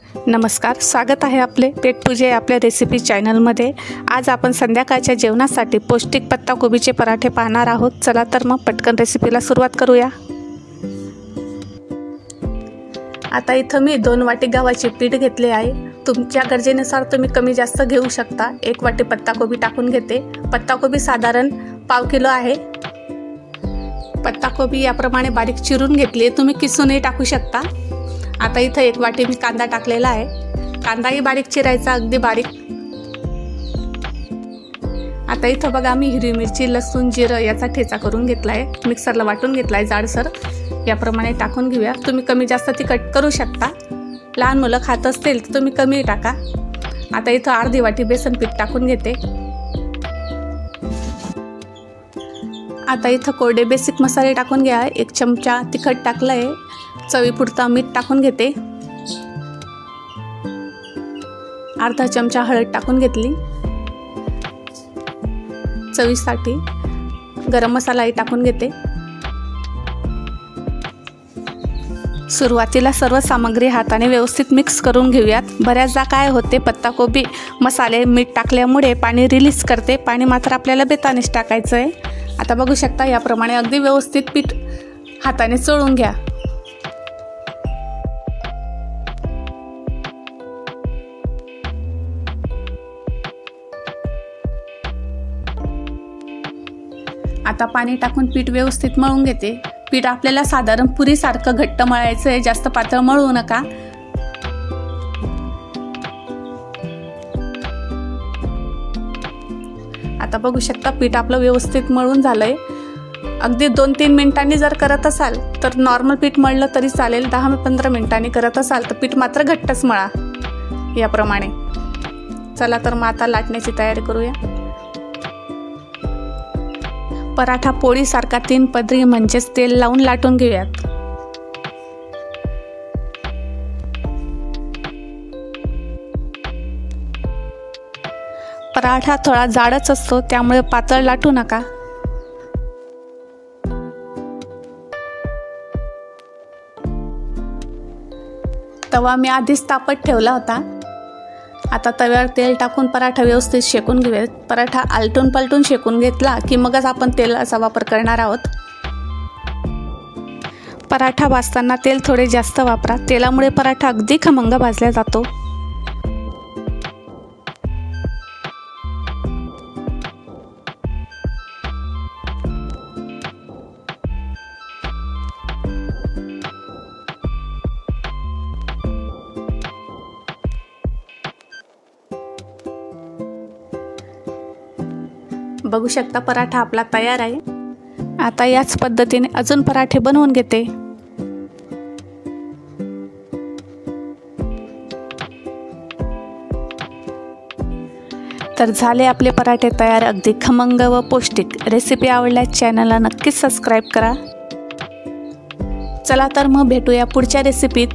नमस्कार, स्वागत आहे आपले पेटपूजे आपल्या रेसिपी चॅनलमध्ये। आज आपण संध्याकाळच्या जेवणासाठी पौष्टिक पत्ताकोबीचे पराठे पाहणार आहोत। चला तर मग पटकन रेसिपीला सुरुवात करूया। आता इथं मी 2 वाटी गव्हाचे पीठ घेतले आहे। तुमच्या गरजेनुसार तुम्ही कमी जास्त घेऊ शकता। 1 वाटी पत्ताकोबी टाकून घेते। पत्ताकोबी साधारण पाव किलो आहे। पत्ताकोबी याप्रमाणे बारीक चिरून घेतली, तुम्ही किसूनही टाकू शकता। आता इथं 1 वाटी मी कांदा टाकलेला आहे। कांदाही बारीक चिरायचा, अगदी बारीक। आता इथं बघा मी हिरवी मिरची, लसूण, जिरं याचा ठेचा करून घेतला आहे। मिक्सरला वाटून घेतला आहे जाडसर। याप्रमाणे टाकून घेऊया। तुम्ही कमी जास्त तिखट करू शकता। लहान मुलं खात असतील तर तुम्ही कमी टाका। आता इथं अर्धी वाटी बेसन पीठ टाकून घेते। आता इथं कोरडे बेसिक मसाले टाकून घ्या। 1 चमचा तिखट टाकलं आहे। चवीपुरता मीठ टाकून घेते। अर्धा चमचा हळद टाकून घेतली। चवीसाठी गरम मसालाही टाकून घेते। सुरुवातीला सर्व सामग्री हाताने व्यवस्थित मिक्स करून घेऊयात। बऱ्याचदा काय होते, पत्ताकोबी मसाले मीठ टाकल्यामुळे पाणी रिलीज करते। पाणी मात्र आपल्याला बेतानेच टाकायचं आहे। आता बघू शकता याप्रमाणे अगदी व्यवस्थित पीठ हाताने चोळून घ्या। आता पाणी टाकून पीठ व्यवस्थित मळून घेते। पीठ आपल्याला साधारण पुरीसारखं घट्ट मळायचं आहे, जास्त पातळ मळू नका। आता बघू शकता पीठ आपलं व्यवस्थित मळून झालंय। अगदी 2-3 मिनिटांनी जर करत असाल तर नॉर्मल पीठ मळलं तरी चालेल। 10-15 मिनिटांनी करत असाल तर पीठ मात्र घट्टच मळा याप्रमाणे। चला तर मग आता लाटण्याची तयारी करूया। पराठा पोळीसारखा 3 पदरी म्हणजेच तेल लावून लाटून घेऊयात। पराठा थोडा जाडच असतो, त्यामुळे पातळ लाटू नका। तवा मी आधीच तापत ठेवला होता। आता तव्यावर तेल टाकून पराठा व्यवस्थित शेकून घेऊयात। पराठा आलटून पलटून शेकून घेतला की मगच आपण तेलाचा वापर करणार आहोत। पराठा भाजताना तेल थोडे जास्त वापरा, तेलामुळे पराठा अगदी खमंग भाजला जातो। बघू शकता पराठा आपला तयार आहे। आता याच पद्धतीने अजून पराठे बनवून घेते। तर झाले आपले पराठे तयार, अगदी खमंग व पौष्टिक। रेसिपी आवडल्यास चॅनलला नक्कीच सबस्क्राईब करा। चला तर मग भेटूया पुढच्या रेसिपीत।